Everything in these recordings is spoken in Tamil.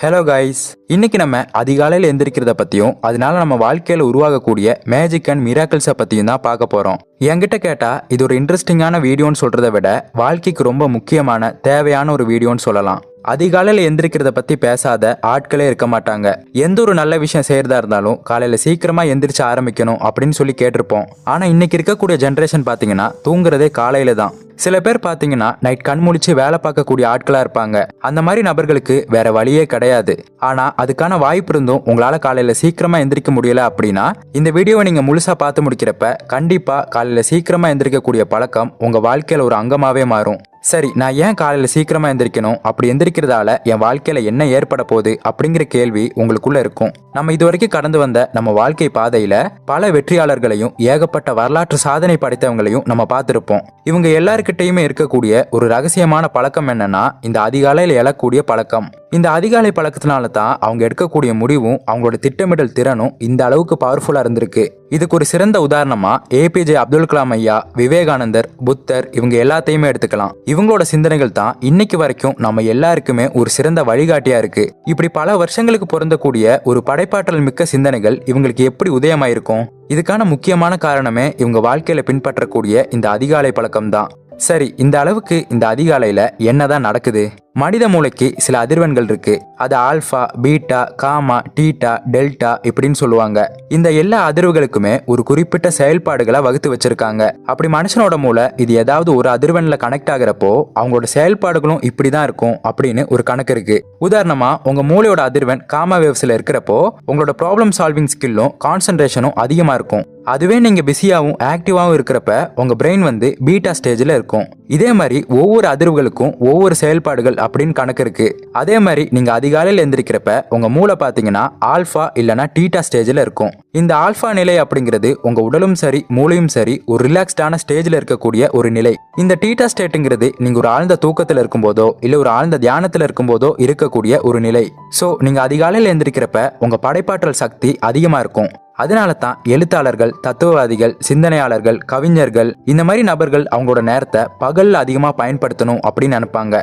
ஹலோ கைஸ், இன்னைக்கு நம்ம அதிகாலையில் எந்திரிக்கிறத பற்றியும் அதனால நம்ம வாழ்க்கையில் உருவாகக்கூடிய மேஜிக் அண்ட் மிராக்கிள்ஸை பற்றியும் தான் பார்க்க போகிறோம். என்கிட்ட கேட்டால் இது ஒரு இன்ட்ரெஸ்டிங்கான வீடியோன்னு சொல்கிறத விட வாழ்க்கைக்கு ரொம்ப முக்கியமான தேவையான ஒரு வீடியோன்னு சொல்லலாம். அதிகாலையில் எந்திரிக்கிறத பற்றி பேசாத ஆட்களே இருக்க மாட்டாங்க. எந்த ஒரு நல்ல விஷயம் செய்யறதா இருந்தாலும் காலையில் சீக்கிரமாக எந்திரிச்சு ஆரம்பிக்கணும் அப்படின்னு சொல்லி கேட்டிருப்போம். ஆனால் இன்னைக்கு இருக்கக்கூடிய ஜென்ரேஷன் பார்த்தீங்கன்னா தூங்குறதே காலையில தான். சில பேர் பார்த்தீங்கன்னா நைட் கண் முழிச்சு வேலை பார்க்கக்கூடிய ஆட்களாக இருப்பாங்க. அந்த மாதிரி நபர்களுக்கு வேற வழியே கிடையாது. ஆனால் அதுக்கான வாய்ப்பு இருந்தும் உங்களால் காலையில் சீக்கிரமாக எந்திரிக்க முடியல அப்படின்னா இந்த வீடியோவை நீங்கள் முழுசாக பார்த்து முடிக்கிறப்ப கண்டிப்பாக காலையில் சீக்கிரமாக எந்திரிக்கக்கூடிய பழக்கம் உங்கள் வாழ்க்கையில் ஒரு அங்கமாகவே மாறும். சரி, நான் ஏன் காலையில் சீக்கிரமாக எந்திரிக்கணும், அப்படி எந்திரிக்கிறதால என் வாழ்க்கையில் என்ன ஏற்பட போகுது அப்படிங்கிற கேள்வி உங்களுக்குள்ள இருக்கும். நம்ம இதுவரைக்கும் கடந்து வந்த நம்ம வாழ்க்கை பாதையில பல வெற்றியாளர்களையும் ஏகப்பட்ட வரலாற்று சாதனை படைத்தவங்களையும் நம்ம பார்த்திருப்போம். இவங்க எல்லாருக்கிட்டையுமே இருக்கக்கூடிய ஒரு ரகசியமான பழக்கம் என்னன்னா இந்த அதிகாலையில் எழக்கூடிய பழக்கம். இந்த அதிகாலை பழக்கத்தினால தான் அவங்க எடுக்கக்கூடிய முடிவும் அவங்களோட திட்டமிடல் திறனும் இந்த அளவுக்கு பவர்ஃபுல்லா இருந்திருக்கு. இதுக்கு ஒரு சிறந்த உதாரணமா ஏபிஜே அப்துல் கலாம் ஐயா, விவேகானந்தர், புத்தர் இவங்க எல்லாத்தையுமே எடுத்துக்கலாம். இவங்களோட சிந்தனைகள் தான் இன்னைக்கு வரைக்கும் நம்ம எல்லாருக்குமே ஒரு சிறந்த வழிகாட்டியா இருக்கு. இப்படி பல வருஷங்களுக்கு பொருந்தக்கூடிய ஒரு படைப்பாற்றல் மிக்க சிந்தனைகள் இவங்களுக்கு எப்படி உதயமாயிருக்கும்? இதுக்கான முக்கியமான காரணமே இவங்க வாழ்க்கையில பின்பற்றக்கூடிய இந்த அதிகாலை பழக்கம் தான். சரி, இந்த அளவுக்கு இந்த அதிகாலையில என்னதான் நடக்குது? மனித மூளைக்கு சில அதிர்வெண்கள் இருக்கு. அது alpha, beta, gamma, theta, delta இப்படின்னு சொல்லுவாங்க. இந்த எல்லா அதிர்வுகளுக்குமே ஒரு குறிப்பிட்ட செயல்பாடுகளை வகுத்து வச்சிருக்காங்க. அப்படி மனுஷனோட மூளை இது ஏதாவது ஒரு அதிர்வெண்ல கனெக்ட் ஆகிறப்போ அவங்களோட செயல்பாடுகளும் இப்படிதான் இருக்கும் அப்படின்னு ஒரு கணக்கு இருக்கு. உதாரணமா, உங்க மூளையோட அதிர்வெண் காமா வேவ்ஸ்ல இருக்கிறப்போ உங்களோட ப்ராப்ளம் சால்விங் ஸ்கில்லும் கான்சென்ட்ரேஷனும் அதிகமா இருக்கும். அதுவே நீங்க பிஸியாவும் ஆக்டிவாவும் இருக்கிறப்ப உங்க பிரெயின் பீட்டா ஸ்டேஜ்ல இருக்கும். இதே மாதிரி ஒவ்வொரு அதிர்வுகளுக்கும் ஒவ்வொரு செயல்பாடுகள் அப்படின்னு கணக்கு இருக்கு. அதே மாதிரி நீங்க அதிகாலையில் எந்திரிக்கிறப்ப உங்க மூளை பாத்தீங்கன்னா ஆல்பா இல்லனா டீட்டா ஸ்டேஜ்ல இருக்கும். இந்த ஆல்பா நிலை அப்படிங்கிறது உங்க உடலும் சரி மூளையும் சரி ஒரு ரிலாக்ஸ்டான ஸ்டேஜ்ல இருக்கக்கூடிய ஒரு நிலை. இந்த டீட்டா ஸ்டேட்டுங்கிறது நீங்க ஒரு ஆழ்ந்த தூக்கத்துல இருக்கும் போதோ இல்ல ஒரு ஆழ்ந்த தியானத்துல இருக்கும் போதோ இருக்கக்கூடிய ஒரு நிலை. சோ நீங்க அதிகாலையில் எந்திரிக்கிறப்ப உங்க படைப்பாற்றல் சக்தி அதிகமா இருக்கும். அதனால தான் எழுத்தாளர்கள், தத்துவவாதிகள், சிந்தனையாளர்கள், கவிஞர்கள் இந்த மாதிரி நபர்கள் அவங்களோட நேரத்தை பகல்ல அதிகமா பயன்படுத்தணும் அப்படின்னு நினைப்பாங்க.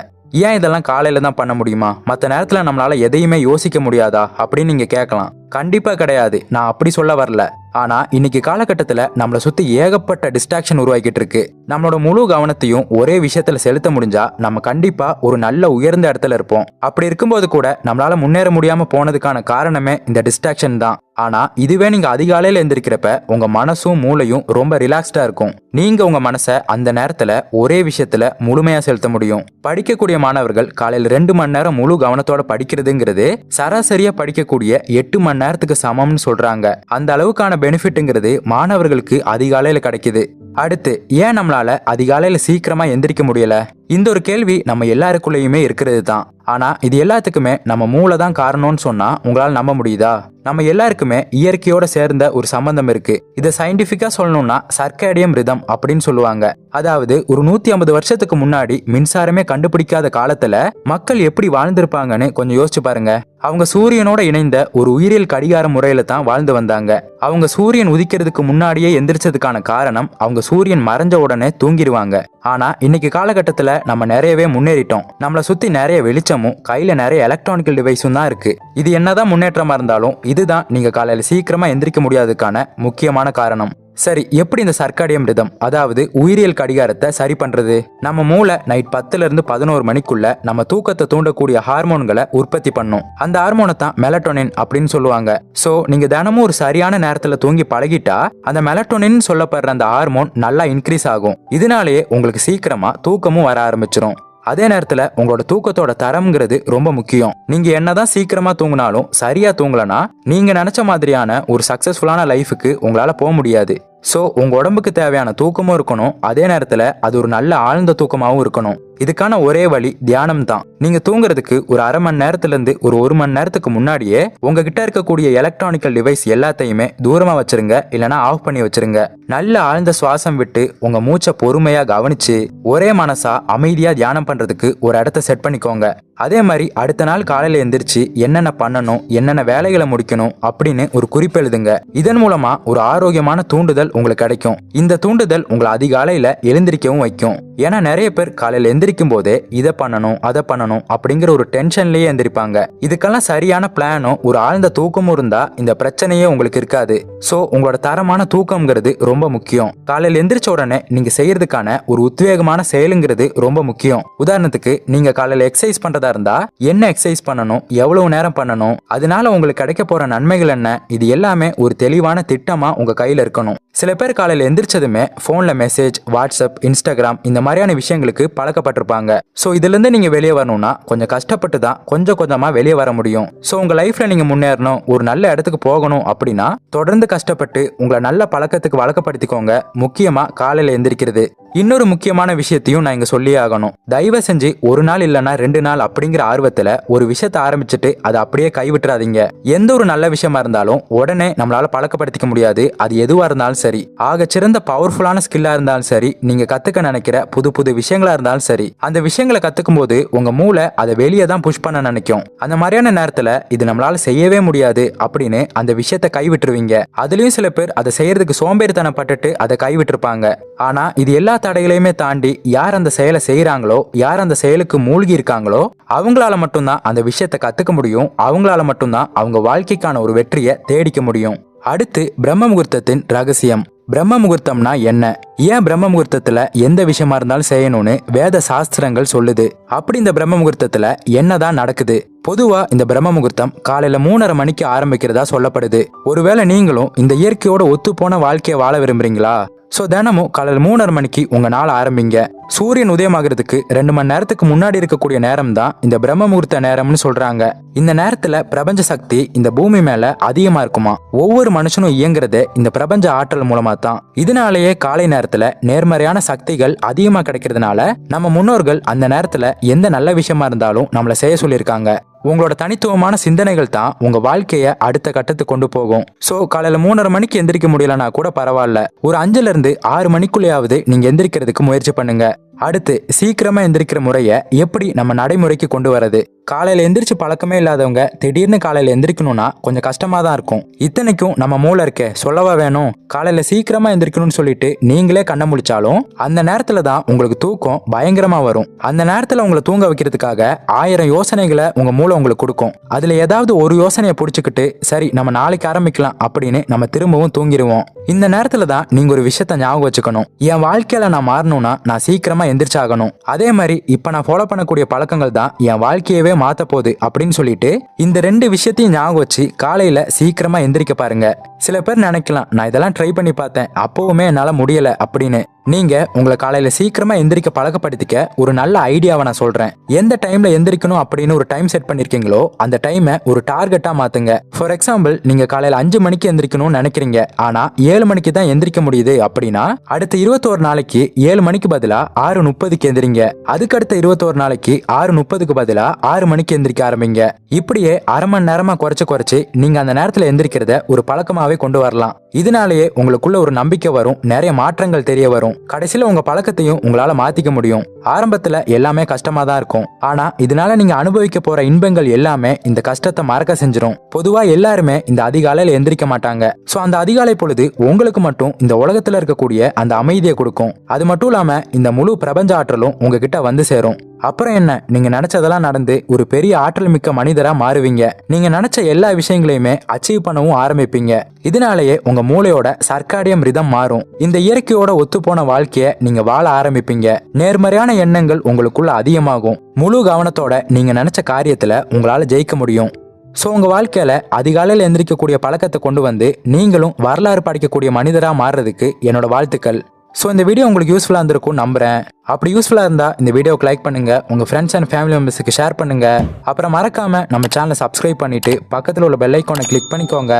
ஏன் இதெல்லாம் காலையில தான் பண்ண முடியுமா, மற்ற நேரத்துல நம்மளால எதையுமே யோசிக்க முடியாதா அப்படின்னு நீங்க கேட்கலாம். கண்டிப்பா கிடையாது, நான் அப்படி சொல்ல வரல. ஆனா இன்னைக்கு காலகட்டத்துல நம்மளை சுத்தி ஏகப்பட்ட டிஸ்ட்ராக்ஷன் உருவாக்கிட்டு இருக்கு. நம்மளோட முழு கவனத்தையும் ஒரே விஷயத்துல செலுத்த முடிஞ்சா நம்ம கண்டிப்பா ஒரு நல்ல உயர்ந்த இடத்துல இருப்போம். அப்படி இருக்கும்போது கூட நம்மளால முன்னேற முடியாம போனதுக்கான காரணமே இந்த டிஸ்ட்ராக்ஷன் தான். ஆனா இதுவே நீங்க அதிகாலையில எந்திரிக்கிறப்ப உங்க மனசும் மூளையும் ரொம்ப ரிலாக்ஸ்டா இருக்கும். நீங்க உங்க மனசை அந்த நேரத்துல ஒரே விஷயத்துல முழுமையா செலுத்த முடியும். படிக்கக்கூடிய மாணவர்கள் காலையில 2 மணி நேரம் முழு கவனத்தோட படிக்கிறதுங்கிறது சராசரியா படிக்கக்கூடிய 8 மணி நேரத்துக்கு சமம்னு சொல்றாங்க. அந்த அளவுக்கான பெனிஃபிட்ங்கிறது மாணவர்களுக்கு அதிகாலையில கிடைக்குது. அடுத்து, ஏன் நம்மளால அதிகாலையில சீக்கிரமா எந்திரிக்க முடியல? இந்த ஒரு கேள்வி நம்ம எல்லாருக்குள்ளேயுமே இருக்கிறது தான். ஆனா இது எல்லாத்துக்குமே நம்ம மூளை தான் காரணம்னு சொன்னா உங்களால நம்ப முடியுதா? நம்ம எல்லாருக்குமே இயற்கையோட சேர்ந்த ஒரு சம்பந்தம் இருக்கு. இதை சயின்டிபிக்கா சொல்லணும்னா சர்க்கேடியம் ரிதம் அப்படின்னு சொல்லுவாங்க. அதாவது ஒரு 150 வருஷத்துக்கு முன்னாடி மின்சாரமே கண்டுபிடிக்காத காலத்துல மக்கள் எப்படி வாழ்ந்திருப்பாங்கன்னு கொஞ்சம் யோசிச்சு பாருங்க. அவங்க சூரியனோட இணைந்த ஒரு உயிரியல் கடிகார முறையில தான் வாழ்ந்து வந்தாங்க. அவங்க சூரியன் உதிக்கிறதுக்கு முன்னாடியே எந்திரிச்சதுக்கான காரணம் அவங்க சூரியன் மறைஞ்ச உடனே தூங்கிடுவாங்க. ஆனா இன்னைக்கு காலகட்டத்துல நம்ம நிறையவே முன்னேறிட்டோம். நம்மளை சுத்தி நிறைய வெளிச்சமும் கையில நிறைய எலக்ட்ரானிக்கல் டிவைஸும் தான் இருக்கு. இது என்னதான் முன்னேற்றமா இருந்தாலும் இதுதான் நீங்க காலையில சீக்கிரமா எந்திரிக்க முடியாததுக்கான முக்கியமான காரணம். சரி, எப்படி இந்த சர்க்காடியம் ரிதம் அதாவது உயிரியல் கடிகாரத்தை சரி பண்றது? நம்ம மூளை நைட் 10 இருந்து 11 மணிக்குள்ள நம்ம தூக்கத்தை தூண்டக்கூடிய ஹார்மோன்களை உற்பத்தி பண்ணும். அந்த ஹார்மோனை தான் மெலட்டோனின் அப்படின்னு சொல்லுவாங்க. சோ நீங்க தினமும் ஒரு சரியான நேரத்துல தூங்கி பழகிட்டா அந்த மெலட்டோனின் சொல்லப்படுற அந்த ஹார்மோன் நல்லா இன்க்ரீஸ் ஆகும். இதனாலேயே உங்களுக்கு சீக்கிரமா தூக்கமும் வர ஆரம்பிச்சிடும். அதே நேரத்துல உங்களோட தூக்கத்தோட தரம்ங்கிறது ரொம்ப முக்கியம். நீங்க என்னதான் சீக்கிரமா தூங்கினாலும் சரியா தூங்கலனா நீங்க நினைச்ச மாதிரியான ஒரு சக்சஸ்ஃபுல்லான லைஃபுக்கு உங்களால போக முடியாது. சோ உங்க உடம்புக்கு தேவையான தூக்கமும் இருக்கணும், அதே நேரத்துல அது ஒரு நல்ல ஆழ்ந்த தூக்கமாவும் இருக்கணும். இதுக்கான ஒரே வழி தியானம் தான். நீங்க தூங்குறதுக்கு ஒரு அரை மணி நேரத்துல இருந்து ஒரு 1 மணி நேரத்துக்கு முன்னாடியே உங்ககிட்ட இருக்கக்கூடிய எலக்ட்ரானிக்கல் டிவைஸ் எல்லாத்தையுமே தூரமா வச்சிருங்க, இல்லனா ஆஃப் பண்ணி வச்சிருங்க. நல்ல ஆழ்ந்த சுவாசம் விட்டு உங்க மூச்சை பொறுமையா கவனிச்சு ஒரே மனசா அமைதியா தியானம் பண்றதுக்கு ஒரு இடத்த செட் பண்ணிக்கோங்க. அதே மாதிரி அடுத்த நாள் காலையில எந்திரிச்சு என்னென்ன பண்ணணும், என்னென்ன வேலைகளை முடிக்கணும் அப்படின்னு ஒரு குறிப்பு எழுதுங்க. இதன் மூலமா ஒரு ஆரோக்கியமான தூண்டுதல் உங்களுக்கு கிடைக்கும். இந்த தூண்டுதல் உங்களை அதிகாலையில எழுந்திரிக்கவும் வைக்கும். ஏன்னா நிறைய பேர் காலையில் எந்திரிக்கும் போதே இதை பண்ணணும் அதை பண்ணணும் அப்படிங்கிற ஒரு டென்ஷன்லயே எந்திரிப்பாங்க. இதுக்கெல்லாம் சரியான பிளானும் ஒரு ஆழ்ந்த தூக்கமும் இருந்தா இந்த பிரச்சனையே உங்களுக்கு இருக்காது. சோ உங்களோட தரமான தூக்கம்ங்கிறது ரொம்ப முக்கியம். காலையில் எந்திரிச்ச உடனே நீங்க செய்யறதுக்கான ஒரு உத்வேகமான செயலுங்கிறது ரொம்ப முக்கியம். உதாரணத்துக்கு நீங்க காலையில் எக்ஸசைஸ் பண்றதா இருந்தா என்ன எக்ஸசைஸ் பண்ணணும், எவ்வளவு நேரம் பண்ணணும், அதனால உங்களுக்கு கிடைக்க போற நன்மைகள் என்ன, இது எல்லாமே ஒரு தெளிவான திட்டமா உங்க கையில இருக்கணும். சில பேர் காலையில் எந்திரிச்சதுமே போன்ல மெசேஜ், வாட்ஸ்அப், இன்ஸ்டாகிராம் இந்த மாதிரியான விஷயங்களுக்கு பழக்கப்பட்டிருப்பாங்க. சோ இதுல இருந்து நீங்க வெளியே வரணும்னா கொஞ்சம் கஷ்டப்பட்டு தான் கொஞ்சம் கொஞ்சமா வெளியே வர முடியும். சோ உங்க லைஃப்ல நீங்க முன்னேறணும், ஒரு நல்ல இடத்துக்கு போகணும் அப்படின்னா தொடர்ந்து கஷ்டப்பட்டு உங்களை நல்ல பழக்கத்துக்கு வழக்கப்படுத்திக்கோங்க. முக்கியமா காலையில எந்திரிக்கிறது. இன்னொரு முக்கியமான விஷயத்தையும் நான் இங்க சொல்லியே ஆகணும். தயவு செஞ்சு ஒரு நாள் இல்லைன்னா 2 நாள் அப்படிங்கிற ஆர்வத்துல ஒரு விஷயத்தை ஆரம்பிச்சுட்டு அதை அப்படியே கைவிட்டுறாதீங்க. எந்த ஒரு நல்ல விஷயமா இருந்தாலும் உடனே நம்மளால பழக்கப்படுத்திக்க முடியாது. அது எதுவா இருந்தாலும் சரி, ஆக சிறந்த பவர்ஃபுல்லான ஸ்கில்லா இருந்தாலும் சரி, நீங்க கத்துக்க நினைக்கிற புது புது விஷயங்களா இருந்தாலும் சரி, அந்த விஷயங்களை கத்துக்கும் போது உங்க மூளை அதை வெளியே தான் புஷ் பண்ண நினைக்கும். அந்த மாதிரியான நேரத்துல இது நம்மளால செய்யவே முடியாது அப்படின்னு அந்த விஷயத்தை கைவிட்டுருவீங்க. அதுலயும் சில பேர் அதை செய்யறதுக்கு சோம்பேறித்தனப்பட்டுட்டு அதை கைவிட்டிருப்பாங்க. ஆனா இது எல்லா தடைகளையுமே தாண்டி யார் அந்த செயலை செய்யறாங்களோ, யார் அந்த செயலுக்கு மூழ்கி இருக்காங்களோ அவங்களால மட்டும்தான் அந்த விஷயத்தை கத்துக்க முடியும். அவங்களால மட்டும்தான் அவங்க வாழ்க்கைக்கான ஒரு வெற்றியை தேடிக்க முடியும். அடுத்து பிரம்ம முகூர்த்தத்தின் ரகசியம். பிரம்ம முகூர்த்தம்னா என்ன, ஏன் பிரம்ம முகூர்த்தத்துல எந்த விஷயமா இருந்தாலும் செய்யணும்னு வேத சாஸ்திரங்கள் சொல்லுது. அப்படி இந்த பிரம்ம முகூர்த்தத்துல என்னதான் நடக்குது? பொதுவா இந்த பிரம்ம முகூர்த்தம் காலையில 3:30 மணிக்கு ஆரம்பிக்கிறதா சொல்லப்படுது. ஒருவேளை நீங்களும் இந்த இயற்கையோட ஒத்து போன வாழ்க்கையை வாழ விரும்புறீங்களா? சோ தினமும் காலையில் 3:30 மணிக்கு உங்க நாள் ஆரம்பிங்க. சூரியன் உதயமாகிறதுக்கு 2 மணி நேரத்துக்கு முன்னாடி இருக்கக்கூடிய நேரம் தான் இந்த பிரம்ம முகூர்த்த நேரம்னு சொல்றாங்க. இந்த நேரத்துல பிரபஞ்ச சக்தி இந்த பூமி மேல அதிகமா இருக்குமா. ஒவ்வொரு மனுஷனும் இயங்குறதே இந்த பிரபஞ்ச ஆற்றல் மூலமா தான். இதனாலேயே காலை நேரத்துல நேர்மறையான சக்திகள் அதிகமா கிடைக்கிறதுனால நம்ம முன்னோர்கள் அந்த நேரத்துல எந்த நல்ல விஷயமா இருந்தாலும் நம்மள செய்ய சொல்லியிருக்காங்க. உங்களோட தனித்துவமான சிந்தனைகள் தான் உங்க வாழ்க்கைய அடுத்த கட்டத்துக்கு கொண்டு போகும். சோ காலையில 3:30 மணிக்கு எந்திரிக்க முடியலனா கூட பரவாயில்ல, ஒரு 5ல இருந்து 6 மணிக்குள்ளேயாவது நீங்க எந்திரிக்கிறதுக்கு முயற்சி பண்ணுங்க. அடுத்து சீக்கிரமா எந்திரிக்கிற முறைய எப்படி நம்ம நடைமுறைக்கு கொண்டு வரது? காலையில எந்திரிச்சு பழக்கமே இல்லாதவங்க திடீர்னு காலையில எந்திரிக்கணும்னா கொஞ்சம் கஷ்டமா தான் இருக்கும். இத்தனைக்கும் நம்ம மூளை இருக்கே சொல்லவா வேணும். காலையில சீக்கிரமா எந்திரிக்கணும்னு சொல்லிட்டு நீங்களே கண்ண முழிச்சாலும் அந்த நேரத்துல தான் உங்களுக்கு தூக்கம் பயங்கரமா வரும். அந்த நேரத்துல உங்களை தூங்க வைக்கிறதுக்காக 1000 யோசனைகளை உங்க மூளை உங்களுக்கு கொடுக்கும். அதுல ஏதாவது ஒரு யோசனையை புடிச்சுக்கிட்டு சரி நம்ம நாளைக்கு ஆரம்பிக்கலாம் அப்படின்னு நம்ம திரும்பவும் தூங்கிடுவோம். இந்த நேரத்துல தான் நீங்க ஒரு விஷயத்த ஞாபகம் வச்சுக்கணும். என் வாழ்க்கையில நான் மாறணும்னா நான் சீக்கிரமா எந்திரிச்சாகணும். அதே மாதிரி இப்ப நான் ஃபாலோ பண்ணக்கூடிய பழக்கங்கள் தான் என் வாழ்க்கையவே மாத்த போகுது அப்படின்னு சொல்லிட்டு இந்த 2 விஷயத்தையும் ஞாபகம் வச்சு காலையில சீக்கிரமா எந்திரிக்க பாருங்க. சில பேர் நினைக்கலாம், நான் இதெல்லாம் ட்ரை பண்ணி பார்த்தேன் அப்பவுமே என்னால முடியல அப்படின்னு. நீங்க உங்களை காலையில சீக்கிரமா எந்திரிக்க பழக்கப்படுத்திக்க ஒரு நல்ல ஐடியாவை நான் சொல்றேன். எந்த டைம்ல எந்திரிக்கணும் அப்படின்னு ஒரு டைம் செட் பண்ணிருக்கீங்களோ அந்த டைமை ஒரு டார்கெட்டா மாத்துங்க. ஃபார் எக்ஸாம்பிள், நீங்க காலையில 5 மணிக்கு எந்திரிக்கணும்னு நினைக்கிறீங்க, ஆனா 7 மணிக்கு தான் எந்திரிக்க முடியுது அப்படின்னா அடுத்த 21 நாளைக்கு 7 மணிக்கு பதிலா 6:30க்கு எந்திரிங்க. அதுக்கு அடுத்த 21 நாளைக்கு 6:30க்கு பதிலா 6 மணிக்கு எந்திரிக்க ஆரம்பிங்க. இப்படியே அரை மணி நேரமா குறைச்சு நீங்க அந்த நேரத்துல எந்திரிக்கிறத ஒரு பழக்கமாவே கொண்டு வரலாம். இதனாலேயே உங்களுக்குள்ள ஒரு நம்பிக்கை வரும், நிறைய மாற்றங்கள் தெரிய வரும். கடைசியில உங்க பழக்கத்தையும் உங்களால மாத்திக்க முடியும். ஆரம்பத்துல எல்லாமே கஷ்டமா தான் இருக்கும், ஆனா இதனால நீங்க அனுபவிக்க போற இன்பங்கள் எல்லாமே இந்த கஷ்டத்தை மறக்க செஞ்சிடும். பொதுவா எல்லாருமே இந்த அதிகாலையில எந்திரிக்க மாட்டாங்க. சோ அந்த அதிகாலை பொழுது உங்களுக்கு மட்டும் இந்த உலகத்துல இருக்கக்கூடிய அந்த அமைதியை கொடுக்கும். அது மட்டும் இல்லாம இந்த முழு பிரபஞ்ச ஆற்றலும் உங்ககிட்ட வந்து சேரும். அப்புறம் என்ன, நீங்க நினைச்சதெல்லாம் நடந்து ஒரு பெரிய ஆற்றல் மிக்க மனிதரா மாறுவீங்க. நீங்க நினைச்ச எல்லா விஷயங்களையுமே அச்சீவ் பண்ணவும் ஆரம்பிப்பீங்க. இதனாலேயே உங்க மூளையோட சர்க்காடியம் ரிதம் மாறும். இந்த இயற்கையோட ஒத்துப்போன வாழ்க்கைய நீங்க வாழ ஆரம்பிப்பீங்க. நேர்மறையான எண்ணங்கள் உங்களுக்குள்ள அதிகமாகும். முழு கவனத்தோட நீங்க நினைச்ச காரியத்துல உங்களால ஜெயிக்க முடியும். சோ உங்க வாழ்க்கையில அதிகாலையில் எந்திரிக்கக்கூடிய பழக்கத்தை கொண்டு வந்து நீங்களும் வரலாறு படைக்கக்கூடிய மனிதரா மாறுறதுக்கு என்னோட வாழ்த்துக்கள். ஸோ இந்த வீடியோ உங்களுக்கு யூஸ்ஃபுல்லாக இருந்திருக்கும் நம்புறேன். அப்படி யூஸ்ஃபுல்லாக இருந்தால் இந்த வீடியோக்கு லைக் பண்ணுங்க, உங்கள் ஃப்ரெண்ட்ஸ் அண்ட் ஃபேமிலி மெம்பர்ஸுக்கு ஷேர் பண்ணுங்க. அப்புறம் மறக்காம நம்ம சேனலை சப்ஸ்கிரைப் பண்ணிட்டு பக்கத்தில் உள்ள பெல் ஐக்கானை கிளிக் பண்ணிக்கோங்க.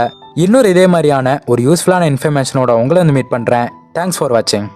இன்னொரு இதே மாதிரியான ஒரு யூஸ்ஃபுல்லான இன்ஃபர்மேஷனோட உங்களை வந்து மீட் பண்ணுறேன். தேங்க்ஸ் ஃபார் வாட்சிங்.